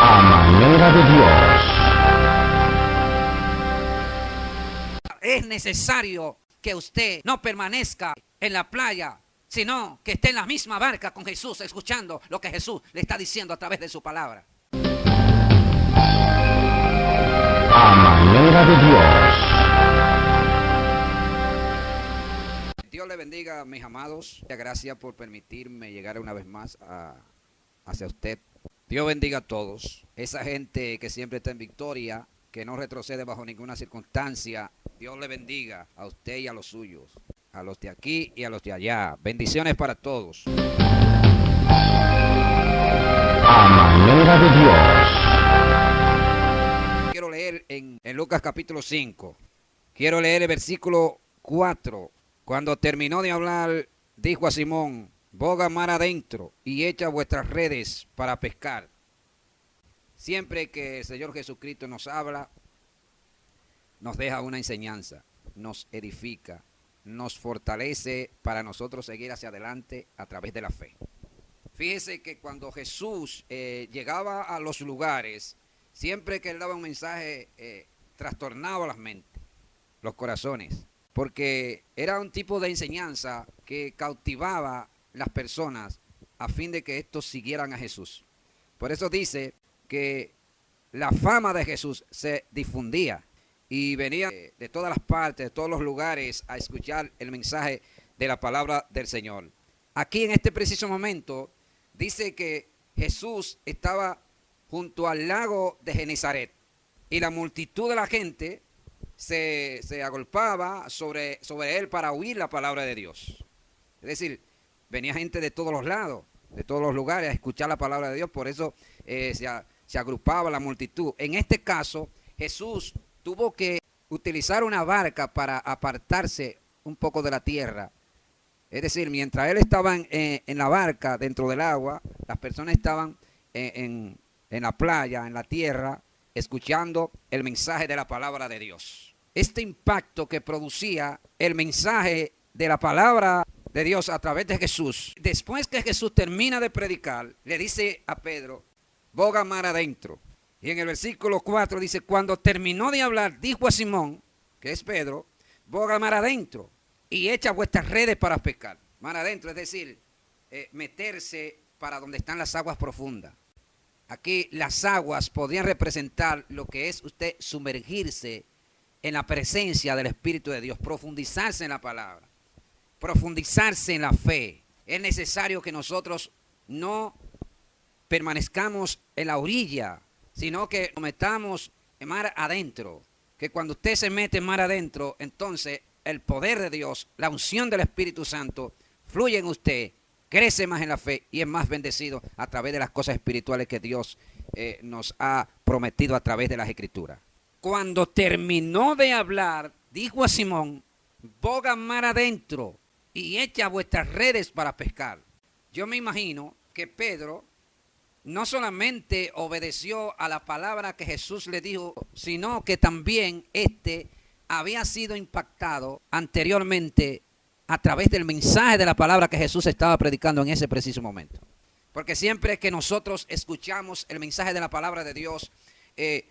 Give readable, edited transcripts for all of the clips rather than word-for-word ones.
A manera de Dios. Es necesario que usted no permanezca en la playa, sino que esté en la misma barca con Jesús, escuchando lo que Jesús le está diciendo a través de su palabra. A manera de Dios. Dios le bendiga, mis amados. Gracias por permitirme llegar una vez más hacia usted. Dios bendiga a todos. Esa gente que siempre está en victoria, que no retrocede bajo ninguna circunstancia. Dios le bendiga a usted y a los suyos, a los de aquí y a los de allá. Bendiciones para todos. A manera de Dios. Quiero leer en Lucas capítulo 5. Quiero leer el versículo 4. Cuando terminó de hablar, dijo a Simón: boga mar adentro y echa vuestras redes para pescar. Siempre que el Señor Jesucristo nos habla, nos deja una enseñanza, nos edifica, nos fortalece para nosotros seguir hacia adelante a través de la fe. Fíjese que cuando Jesús llegaba a los lugares, siempre que él daba un mensaje, trastornaba las mentes, los corazones, porque era un tipo de enseñanza que cautivaba las personas a fin de que estos siguieran a Jesús. Por eso dice que la fama de Jesús se difundía y venían de todas las partes, de todos los lugares a escuchar el mensaje de la palabra del Señor. Aquí en este preciso momento dice que Jesús estaba junto al lago de Genezaret y la multitud de la gente se agolpaba sobre él para oír la palabra de Dios. Es decir, venía gente de todos los lados, de todos los lugares a escuchar la palabra de Dios, por eso se agrupaba la multitud. En este caso, Jesús tuvo que utilizar una barca para apartarse un poco de la tierra. Es decir, mientras él estaba en la barca, dentro del agua, las personas estaban en la playa, en la tierra, escuchando el mensaje de la palabra de Dios. Este impacto que producía el mensaje de la palabra de Dios a través de Jesús. Después que Jesús termina de predicar, le dice a Pedro: boga mar adentro. Y en el versículo 4 dice: cuando terminó de hablar, dijo a Simón, que es Pedro: boga mar adentro y echa vuestras redes para pescar. Mar adentro, es decir, meterse para donde están las aguas profundas. Aquí las aguas podrían representar lo que es usted sumergirse en la presencia del Espíritu de Dios, profundizarse en la palabra, profundizarse en la fe. Es necesario que nosotros no permanezcamos en la orilla, sino que nos metamos en mar adentro. Que cuando usted se mete en mar adentro, entonces el poder de Dios, la unción del Espíritu Santo fluye en usted, crece más en la fe y es más bendecido a través de las cosas espirituales que Dios nos ha prometido a través de las Escrituras. Cuando terminó de hablar, dijo a Simón: boga mar adentro y echa vuestras redes para pescar. Yo me imagino que Pedro no solamente obedeció a la palabra que Jesús le dijo, sino que también había sido impactado anteriormente a través del mensaje de la palabra que Jesús estaba predicando en ese preciso momento. Porque siempre que nosotros escuchamos el mensaje de la palabra de Dios,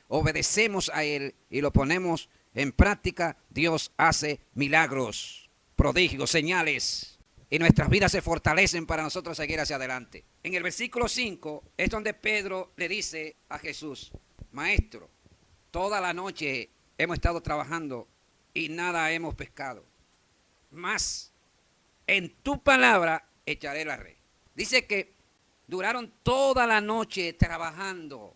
obedecemos a él y lo ponemos en práctica, Dios hace milagros, prodigios, señales, y nuestras vidas se fortalecen para nosotros seguir hacia adelante. En el versículo 5 es donde Pedro le dice a Jesús: Maestro, toda la noche hemos estado trabajando y nada hemos pescado, mas en tu palabra echaré la red. Dice que duraron toda la noche trabajando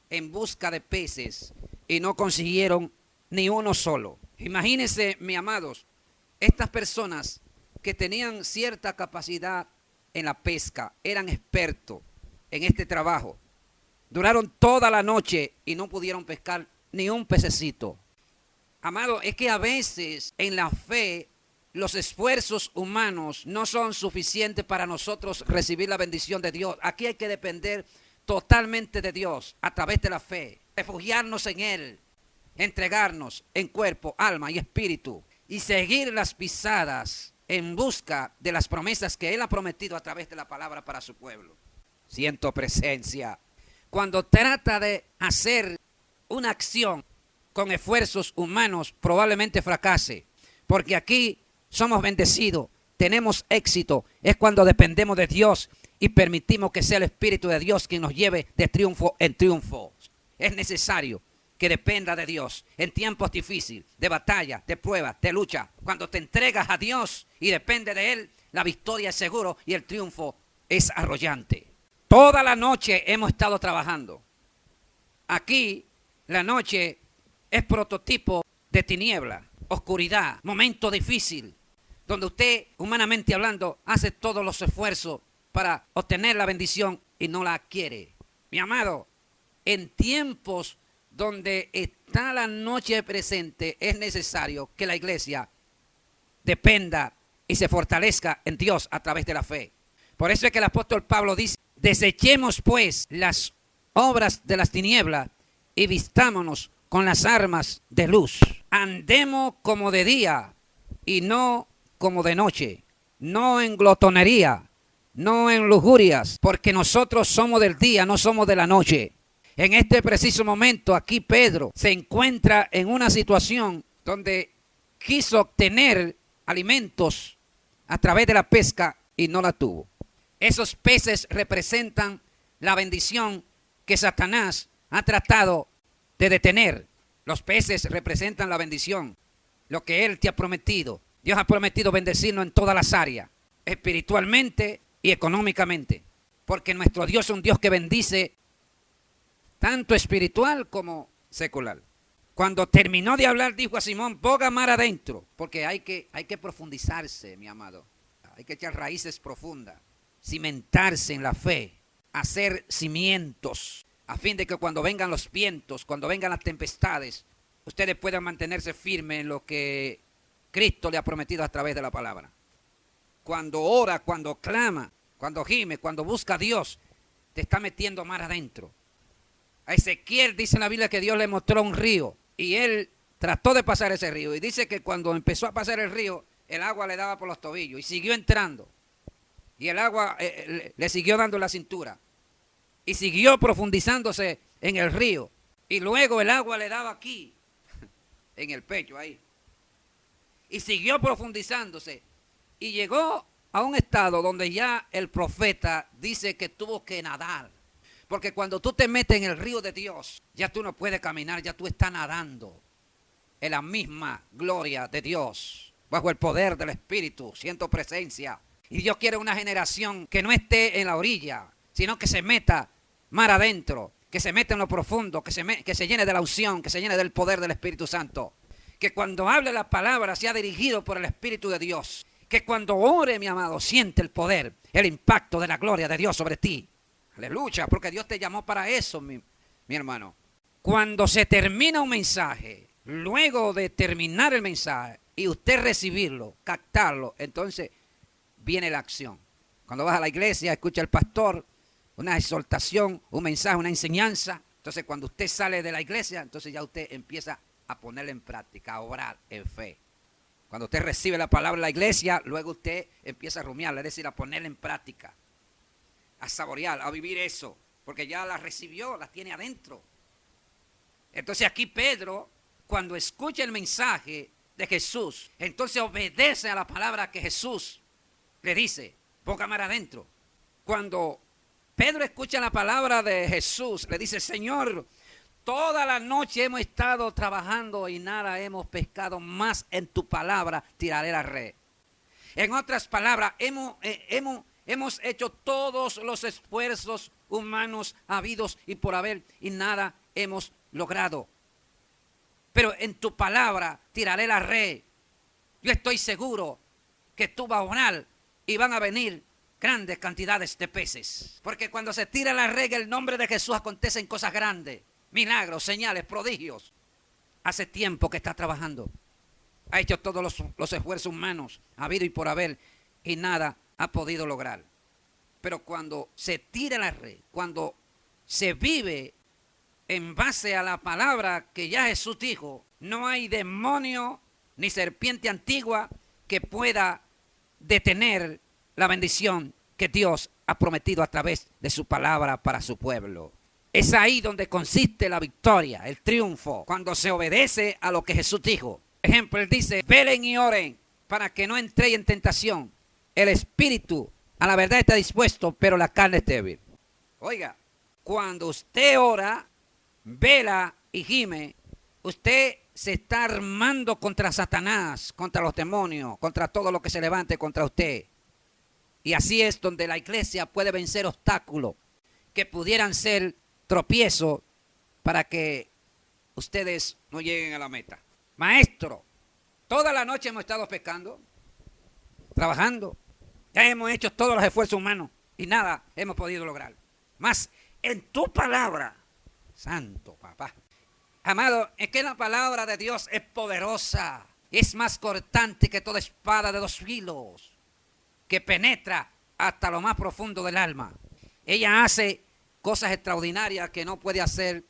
en busca de peces y no consiguieron ni uno solo. Imagínense, mis amados, estas personas que tenían cierta capacidad en la pesca, eran expertos en este trabajo. Duraron toda la noche y no pudieron pescar ni un pececito. Amado, es que a veces en la fe los esfuerzos humanos no son suficientes para nosotros recibir la bendición de Dios. Aquí hay que depender totalmente de Dios a través de la fe, refugiarnos en Él, entregarnos en cuerpo, alma y espíritu y seguir las pisadas en busca de las promesas que Él ha prometido a través de la palabra para su pueblo. Siento presencia. cuando trata de hacer una acción con esfuerzos humanos, probablemente fracase. Porque aquí somos bendecidos, tenemos éxito. Es cuando dependemos de Dios y permitimos que sea el Espíritu de Dios quien nos lleve de triunfo en triunfo. Es necesario que dependa de Dios en tiempos difíciles, de batalla, de prueba, de lucha. Cuando te entregas a Dios y depende de Él, la victoria es seguro y el triunfo es arrollante. Toda la noche hemos estado trabajando. Aquí la noche es prototipo de tiniebla, oscuridad, momento difícil, donde usted, humanamente hablando, hace todos los esfuerzos para obtener la bendición y no la adquiere. Mi amado, en tiempos donde está la noche presente, es necesario que la iglesia dependa y se fortalezca en Dios a través de la fe. Por eso es que el apóstol Pablo dice, desechemos pues las obras de las tinieblas y vistámonos con las armas de luz. Andemos como de día y no como de noche, no en glotonería, no en lujurias, porque nosotros somos del día, no somos de la noche. En este preciso momento, aquí Pedro se encuentra en una situación donde quiso obtener alimentos a través de la pesca y no la tuvo. Esos peces representan la bendición que Satanás ha tratado de detener. Los peces representan la bendición, lo que Él te ha prometido. Dios ha prometido bendecirnos en todas las áreas, espiritualmente y económicamente, porque nuestro Dios es un Dios que bendice tanto espiritual como secular. Cuando terminó de hablar, dijo a Simón, boga mar adentro, porque hay que profundizarse, mi amado. Hay que echar raíces profundas, cimentarse en la fe, hacer cimientos, a fin de que cuando vengan los vientos, cuando vengan las tempestades, ustedes puedan mantenerse firmes en lo que Cristo le ha prometido a través de la palabra. Cuando ora, cuando clama, cuando gime, cuando busca a Dios, te está metiendo mar adentro. A Ezequiel dice en la Biblia que Dios le mostró un río y él trató de pasar ese río. Y dice que cuando empezó a pasar el río, el agua le daba por los tobillos y siguió entrando. Y el agua le siguió dando la cintura. Y siguió profundizándose en el río. Y luego el agua le daba aquí, en el pecho ahí. Y siguió profundizándose. Y llegó a un estado donde ya el profeta dice que tuvo que nadar. Porque cuando tú te metes en el río de Dios, ya tú no puedes caminar, ya tú estás nadando en la misma gloria de Dios, bajo el poder del Espíritu, siento presencia. Y Dios quiere una generación que no esté en la orilla, sino que se meta mar adentro, que se meta en lo profundo, que se llene de la unción, que se llene del poder del Espíritu Santo. Que cuando hable la palabra sea dirigido por el Espíritu de Dios. Que cuando ore, mi amado, siente el poder, el impacto de la gloria de Dios sobre ti. Aleluya, porque Dios te llamó para eso, mi hermano. Cuando se termina un mensaje, luego de terminar el mensaje y usted recibirlo, captarlo, entonces viene la acción. Cuando vas a la iglesia, escucha al pastor, una exhortación, un mensaje, una enseñanza. Entonces cuando usted sale de la iglesia, entonces ya usted empieza a ponerla en práctica, a obrar en fe. Cuando usted recibe la palabra de la iglesia, luego usted empieza a rumiarla, es decir, a ponerla en práctica. A saborear, a vivir eso, porque ya la recibió, la tiene adentro. Entonces aquí Pedro, cuando escucha el mensaje de Jesús, entonces obedece a la palabra que Jesús le dice, boga mar adentro. Cuando Pedro escucha la palabra de Jesús, le dice, Señor, toda la noche hemos estado trabajando y nada hemos pescado, más en tu palabra tiraré la red. En otras palabras, hemos hecho todos los esfuerzos humanos habidos y por haber y nada hemos logrado. Pero en tu palabra tiraré la red. Yo estoy seguro que tú vas a orar y van a venir grandes cantidades de peces. Porque cuando se tira la red en el nombre de Jesús acontecen cosas grandes, milagros, señales, prodigios. Hace tiempo que está trabajando. Ha hecho todos los esfuerzos humanos habido y por haber y nada ha podido lograr. Pero cuando se tira la red, cuando se vive en base a la palabra que ya Jesús dijo, no hay demonio ni serpiente antigua que pueda detener la bendición que Dios ha prometido a través de su palabra para su pueblo. Es ahí donde consiste la victoria, el triunfo, cuando se obedece a lo que Jesús dijo. Ejemplo, Él dice, velen y oren para que no entréis en tentación. El espíritu a la verdad está dispuesto, pero la carne es débil. Oiga, cuando usted ora, vela y gime, usted se está armando contra Satanás, contra los demonios, contra todo lo que se levante contra usted. Y así es donde la iglesia puede vencer obstáculos que pudieran ser tropiezos para que ustedes no lleguen a la meta. Maestro, toda la noche hemos estado pecando, trabajando, ya hemos hecho todos los esfuerzos humanos y nada hemos podido lograr. Mas en tu palabra, santo papá, amado, es que la palabra de Dios es poderosa, es más cortante que toda espada de 2 filos, que penetra hasta lo más profundo del alma. Ella hace cosas extraordinarias que no puede hacer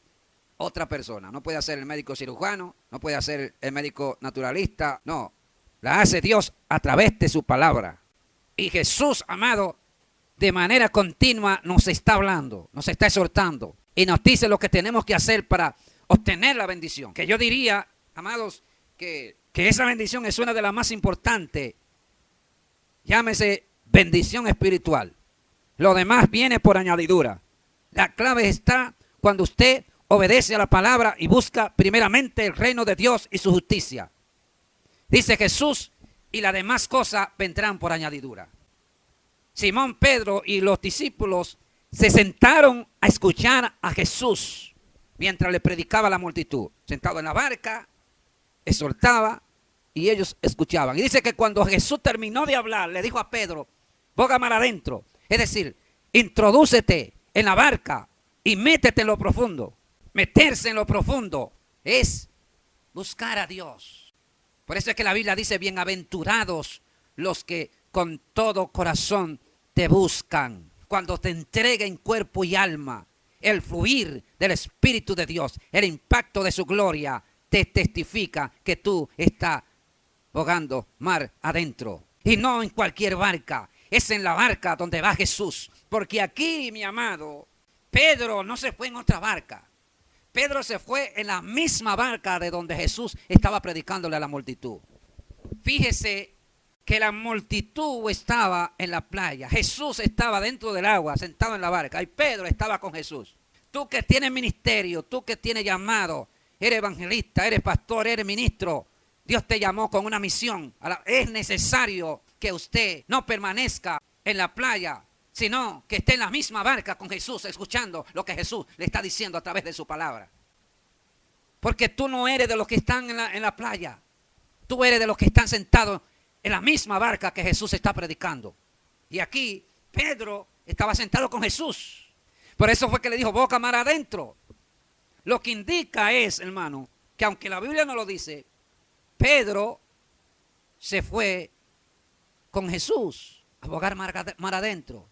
otra persona. No puede hacer el médico cirujano, no puede hacer el médico naturalista, no. La hace Dios a través de su palabra. Y Jesús, amado, de manera continua nos está hablando, nos está exhortando y nos dice lo que tenemos que hacer para obtener la bendición. Que yo diría, amados, que esa bendición es una de las más importantes. Llámese bendición espiritual. Lo demás viene por añadidura. La clave está cuando usted obedece a la palabra y busca primeramente el reino de Dios y su justicia. Dice Jesús, y las demás cosas vendrán por añadidura. Simón Pedro y los discípulos se sentaron a escuchar a Jesús mientras le predicaba a la multitud. Sentado en la barca, exhortaba y ellos escuchaban. Y dice que cuando Jesús terminó de hablar, le dijo a Pedro, boga mar adentro. Es decir, introdúcete en la barca y métete en lo profundo. Meterse en lo profundo es buscar a Dios. Por eso es que la Biblia dice, bienaventurados los que con todo corazón te buscan. Cuando te entreguen cuerpo y alma, el fluir del Espíritu de Dios, el impacto de su gloria, te testifica que tú estás bogando mar adentro. Y no en cualquier barca, es en la barca donde va Jesús. Porque aquí, mi amado, Pedro no se fue en otra barca. Pedro se fue en la misma barca de donde Jesús estaba predicándole a la multitud. Fíjese que la multitud estaba en la playa. Jesús estaba dentro del agua, sentado en la barca. Y Pedro estaba con Jesús. Tú que tienes ministerio, tú que tienes llamado, eres evangelista, eres pastor, eres ministro. Dios te llamó con una misión. Es necesario que usted no permanezca en la playa, sino que esté en la misma barca con Jesús, escuchando lo que Jesús le está diciendo a través de su palabra. Porque tú no eres de los que están en la playa. Tú eres de los que están sentados en la misma barca que Jesús está predicando. Y aquí Pedro estaba sentado con Jesús. Por eso fue que le dijo, boca mar adentro. Lo que indica es, hermano, que aunque la Biblia no lo dice, Pedro se fue con Jesús a bogar mar adentro.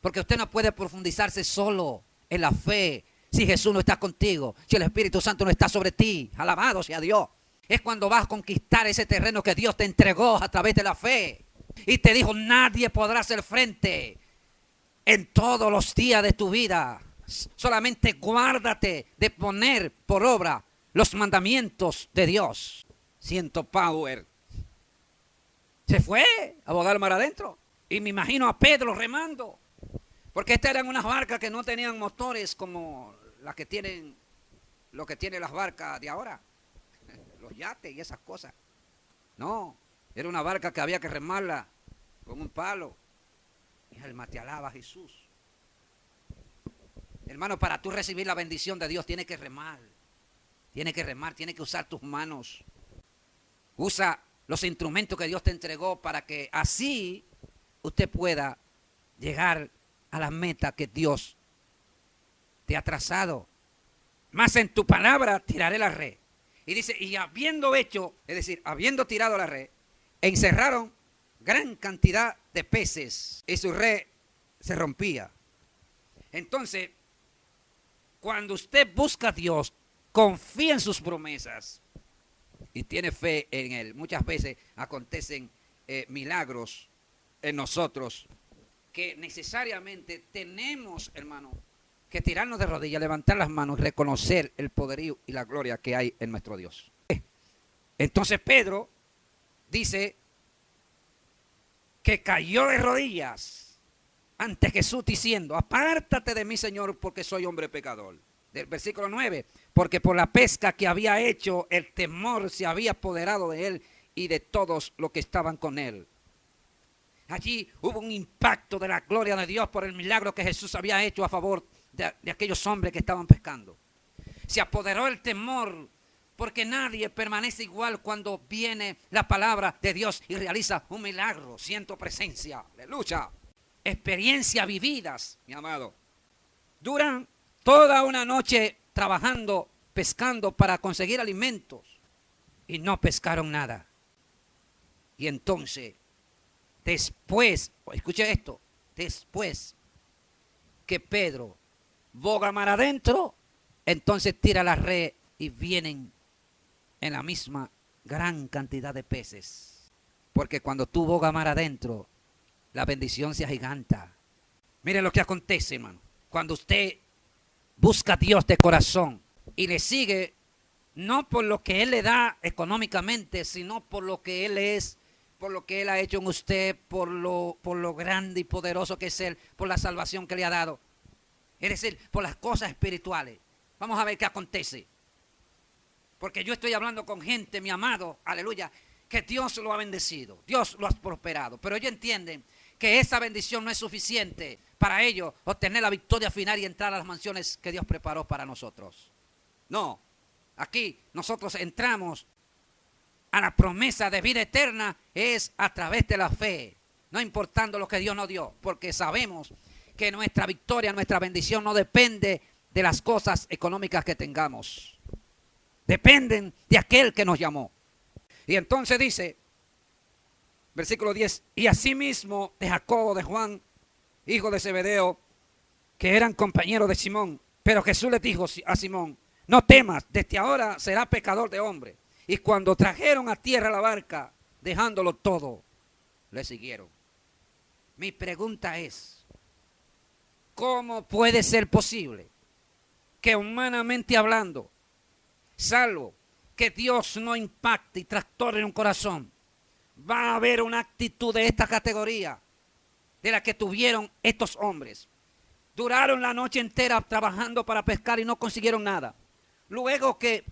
Porque usted no puede profundizarse solo en la fe si Jesús no está contigo, si el Espíritu Santo no está sobre ti. Alabado sea Dios. Es cuando vas a conquistar ese terreno que Dios te entregó a través de la fe. Y te dijo, nadie podrá hacer frente en todos los días de tu vida. Solamente guárdate de poner por obra los mandamientos de Dios. Siento power. Se fue a bogar mar adentro. Y me imagino a Pedro remando. Porque estas eran unas barcas que no tenían motores como las que tienen, lo que tienen las barcas de ahora. Los yates y esas cosas. No, era una barca que había que remarla con un palo. Y alma te alaba Jesús. Hermano, para tú recibir la bendición de Dios tienes que remar. Tienes que remar, tienes que usar tus manos. Usa los instrumentos que Dios te entregó para que así usted pueda llegar a la meta que Dios te ha trazado. Más en tu palabra tiraré la red. Y dice, y habiendo hecho, es decir, habiendo tirado la red, encerraron gran cantidad de peces y su red se rompía. Entonces, cuando usted busca a Dios, confía en sus promesas y tiene fe en Él, muchas veces acontecen milagros en nosotros que necesariamente tenemos, hermano, que tirarnos de rodillas, levantar las manos y reconocer el poderío y la gloria que hay en nuestro Dios. Entonces Pedro dice que cayó de rodillas ante Jesús diciendo: apártate de mí, Señor, porque soy hombre pecador. Del versículo 9, porque por la pesca que había hecho, el temor se había apoderado de él y de todos los que estaban con él. Allí hubo un impacto de la gloria de Dios por el milagro que Jesús había hecho a favor de aquellos hombres que estaban pescando. Se apoderó el temor, porque nadie permanece igual cuando viene la palabra de Dios y realiza un milagro. Siento presencia, aleluya. Experiencias vividas, mi amado. Duran toda una noche trabajando, pescando para conseguir alimentos y no pescaron nada. Y entonces, después, escuche esto, después que Pedro boga mar adentro, entonces tira la red y vienen en la misma gran cantidad de peces. Porque cuando tú bogas mar adentro, la bendición se agiganta. Mire lo que acontece, hermano. Cuando usted busca a Dios de corazón y le sigue, no por lo que Él le da económicamente, sino por lo que Él es, por lo que Él ha hecho en usted, por lo grande y poderoso que es Él, por la salvación que le ha dado. Es decir, por las cosas espirituales. Vamos a ver qué acontece. Porque yo estoy hablando con gente, mi amado, aleluya, que Dios lo ha bendecido, Dios lo ha prosperado. Pero ellos entienden que esa bendición no es suficiente para ellos obtener la victoria final y entrar a las mansiones que Dios preparó para nosotros. No, aquí nosotros entramos a la promesa de vida eterna es a través de la fe, no importando lo que Dios nos dio, porque sabemos que nuestra victoria, nuestra bendición no depende de las cosas económicas que tengamos. Dependen de aquel que nos llamó. Y entonces dice, versículo 10, y asimismo de Jacobo, de Juan, hijo de Zebedeo, que eran compañeros de Simón. Pero Jesús les dijo a Simón: no temas, desde ahora será pescador de hombres. Y cuando trajeron a tierra la barca, dejándolo todo, le siguieron. Mi pregunta es, ¿cómo puede ser posible que humanamente hablando, salvo que Dios no impacte y trastorne un corazón, va a haber una actitud de esta categoría de la que tuvieron estos hombres? Duraron la noche entera trabajando para pescar y no consiguieron nada. Luego que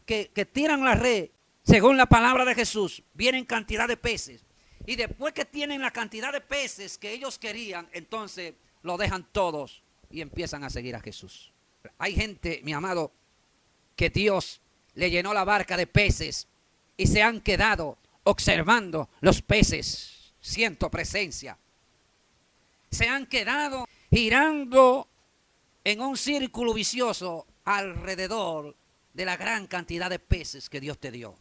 tiran la red, según la palabra de Jesús, vienen cantidad de peces. Y después que tienen la cantidad de peces que ellos querían, entonces lo dejan todos y empiezan a seguir a Jesús. Hay gente, mi amado, que Dios le llenó la barca de peces y se han quedado observando los peces. Siento presencia. Se han quedado girando en un círculo vicioso alrededor de la gran cantidad de peces que Dios te dio.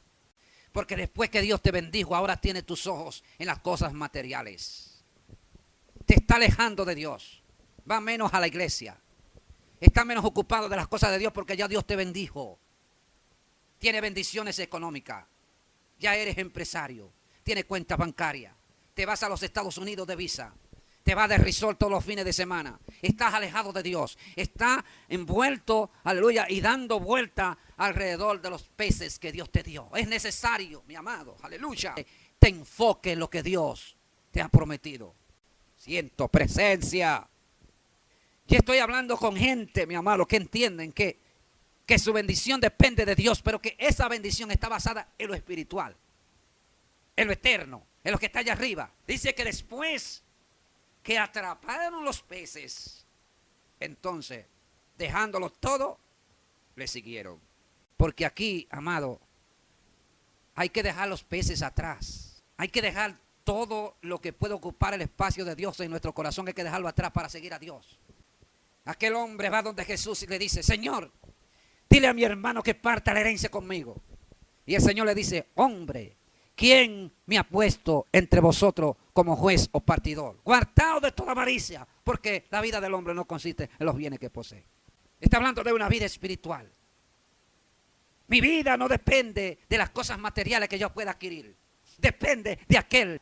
Porque después que Dios te bendijo, ahora tienes tus ojos en las cosas materiales. Te está alejando de Dios. Va menos a la iglesia. Está menos ocupado de las cosas de Dios porque ya Dios te bendijo. Tiene bendiciones económicas. Ya eres empresario. Tienes cuenta bancaria. Te vas a los Estados Unidos de visa. Te vas de resort todos los fines de semana. Estás alejado de Dios. Estás envuelto, aleluya, y dando vuelta alrededor de los peces que Dios te dio. Es necesario, mi amado, aleluya, te enfoque en lo que Dios te ha prometido. Siento presencia. Yo estoy hablando con gente, mi amado, que entienden que su bendición depende de Dios, pero que esa bendición está basada en lo espiritual, en lo eterno, en lo que está allá arriba. Dice que después que atraparon los peces, entonces, dejándolo todo, le siguieron. Porque aquí, amado, hay que dejar los peces atrás. Hay que dejar todo lo que puede ocupar el espacio de Dios en nuestro corazón. Hay que dejarlo atrás para seguir a Dios. Aquel hombre va donde Jesús y le dice: Señor, dile a mi hermano que parta la herencia conmigo. Y el Señor le dice: hombre, ¿quién me ha puesto entre vosotros como juez o partidor? Guardado de toda avaricia, porque la vida del hombre no consiste en los bienes que posee. Está hablando de una vida espiritual. Mi vida no depende de las cosas materiales que yo pueda adquirir. Depende de aquel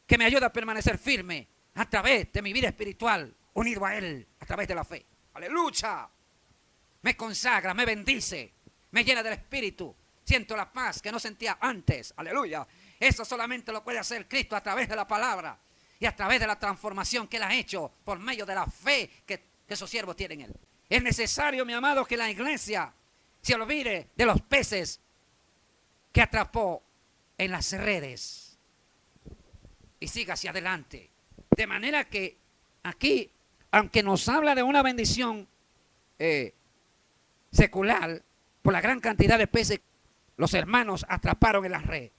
que me ayuda a permanecer firme a través de mi vida espiritual, unido a Él, a través de la fe. ¡Aleluya! me consagra, me bendice, me llena del Espíritu. Siento la paz que no sentía antes. Aleluya. Eso solamente lo puede hacer Cristo a través de la palabra y a través de la transformación que Él ha hecho por medio de la fe que sus siervos tienen en Él. Es necesario, mi amado, que la iglesia se olvide de los peces que atrapó en las redes y siga hacia adelante. De manera que aquí, aunque nos habla de una bendición secular, por la gran cantidad de peces los hermanos atraparon en la red,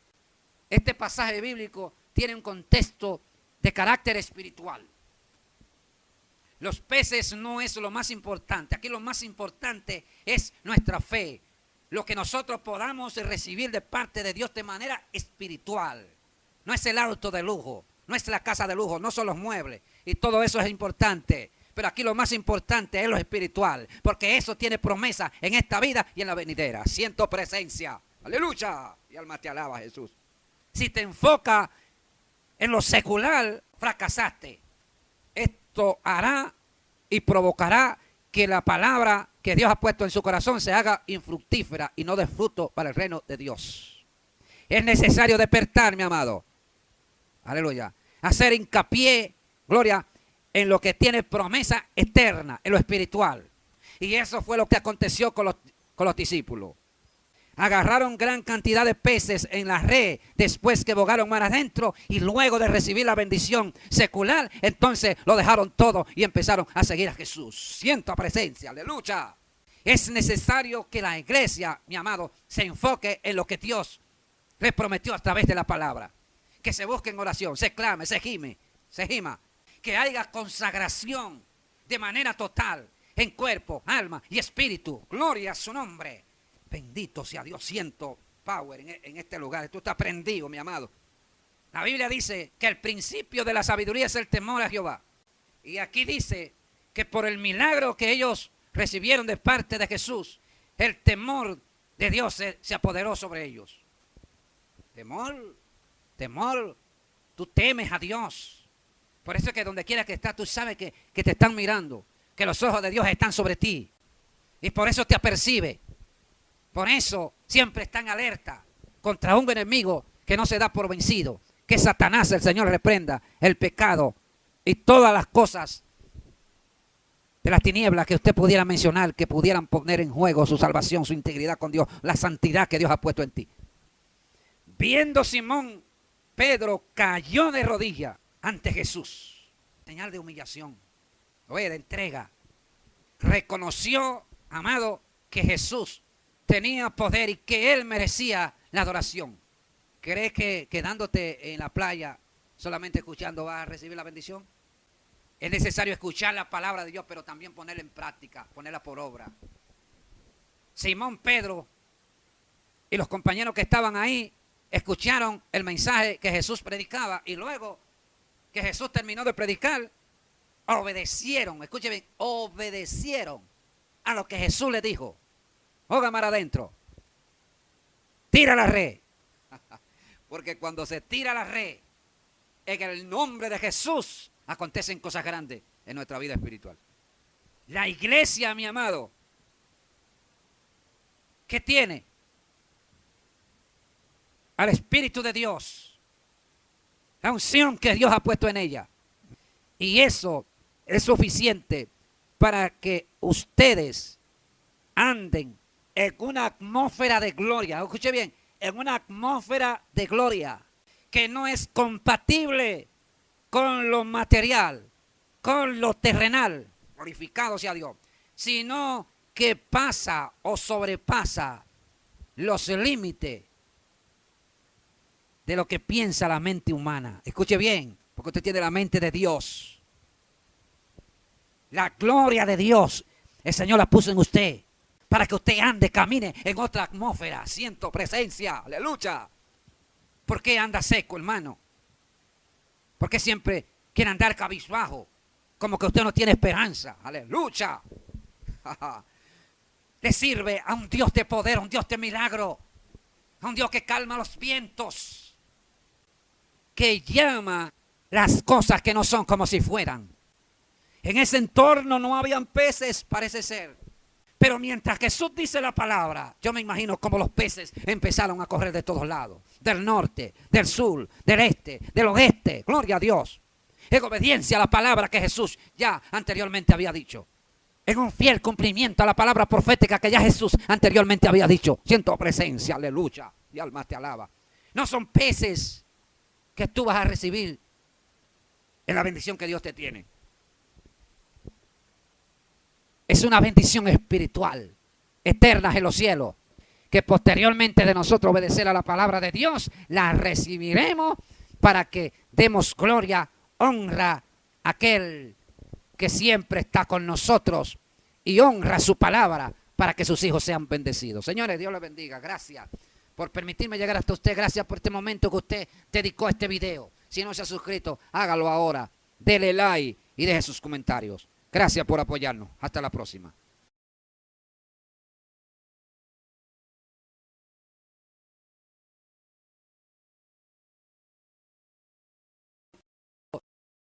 este pasaje bíblico tiene un contexto de carácter espiritual. Los peces no es lo más importante. Aquí lo más importante es nuestra fe. Lo que nosotros podamos recibir de parte de Dios de manera espiritual. No es el auto de lujo, no es la casa de lujo, no son los muebles. Y todo eso es importante. Pero aquí lo más importante es lo espiritual. Porque eso tiene promesa en esta vida y en la venidera. Siento presencia. Aleluya. Y alma te alaba, Jesús. Si te enfocas en lo secular, fracasaste. Esto hará y provocará que la palabra que Dios ha puesto en su corazón se haga infructífera y no dé fruto para el reino de Dios. Es necesario despertar, mi amado. Aleluya. Hacer hincapié, gloria, en lo que tiene promesa eterna, en lo espiritual. Y eso fue lo que aconteció con los discípulos. Agarraron gran cantidad de peces en la red después que bogaron mar adentro y luego de recibir la bendición secular, entonces lo dejaron todo y empezaron a seguir a Jesús. Siento presencia, aleluya. Es necesario que la iglesia, mi amado, se enfoque en lo que Dios les prometió a través de la palabra. Que se busque en oración, se clame, se gima. Que haya consagración de manera total en cuerpo, alma y espíritu. Gloria a su nombre. Bendito sea Dios, siento power en este lugar. Tú estás prendido, mi amado. La Biblia dice que el principio de la sabiduría es el temor a Jehová. Y aquí dice que por el milagro que ellos recibieron de parte de Jesús, el temor de Dios se apoderó sobre ellos. Temor, tú temes a Dios. Por eso es que donde quiera que estás, tú sabes que te están mirando, que los ojos de Dios están sobre ti. Y por eso te apercibe. Por eso siempre están alerta contra un enemigo que no se da por vencido. Que Satanás, el Señor, reprenda el pecado y todas las cosas de las tinieblas que usted pudiera mencionar, que pudieran poner en juego su salvación, su integridad con Dios, la santidad que Dios ha puesto en ti. Viendo Simón, Pedro cayó de rodillas ante Jesús. Señal de humillación, oye, de entrega. Reconoció, amado, que Jesús tenía poder y que Él merecía la adoración. ¿Crees que quedándote en la playa, solamente escuchando, vas a recibir la bendición? Es necesario escuchar la palabra de Dios, pero también ponerla en práctica, ponerla por obra. Simón, Pedro y los compañeros que estaban ahí escucharon el mensaje que Jesús predicaba y luego que Jesús terminó de predicar, obedecieron, escuchen bien, obedecieron a lo que Jesús les dijo. Boga mar adentro. Tira la red. Porque cuando se tira la red, en el nombre de Jesús, acontecen cosas grandes en nuestra vida espiritual. La iglesia, mi amado, ¿qué tiene? Al Espíritu de Dios. La unción que Dios ha puesto en ella. Y eso es suficiente para que ustedes anden en una atmósfera de gloria. Escuche bien, en una atmósfera de gloria que no es compatible con lo material, con lo terrenal, glorificado sea Dios, sino que pasa o sobrepasa los límites de lo que piensa la mente humana. Escuche bien, porque usted tiene la mente de Dios. La gloria de Dios, el Señor la puso en usted para que usted ande, camine en otra atmósfera. Siento presencia, aleluya. ¿Por qué anda seco, hermano? ¿Por qué siempre quiere andar cabizbajo? Como que usted no tiene esperanza, aleluya. Le sirve a un Dios de poder, a un Dios de milagro, a un Dios que calma los vientos, que llama las cosas que no son como si fueran. En ese entorno no habían peces, parece ser, Pero mientras Jesús dice la palabra, yo me imagino como los peces empezaron a correr de todos lados. Del norte, del sur, del este, del oeste. Gloria a Dios. En obediencia a la palabra que Jesús ya anteriormente había dicho. En un fiel cumplimiento a la palabra profética que ya Jesús anteriormente había dicho. Siento presencia, aleluya. Mi alma te alaba. No son peces que tú vas a recibir en la bendición que Dios te tiene. Es una bendición espiritual, eterna en los cielos, que posteriormente de nosotros obedecer a la palabra de Dios, la recibiremos para que demos gloria, honra a aquel que siempre está con nosotros y honra su palabra para que sus hijos sean bendecidos. Señores, Dios les bendiga. Gracias por permitirme llegar hasta usted. Gracias por este momento que usted dedicó a este video. Si no se ha suscrito, hágalo ahora. Dele like y deje sus comentarios. Gracias por apoyarnos. Hasta la próxima.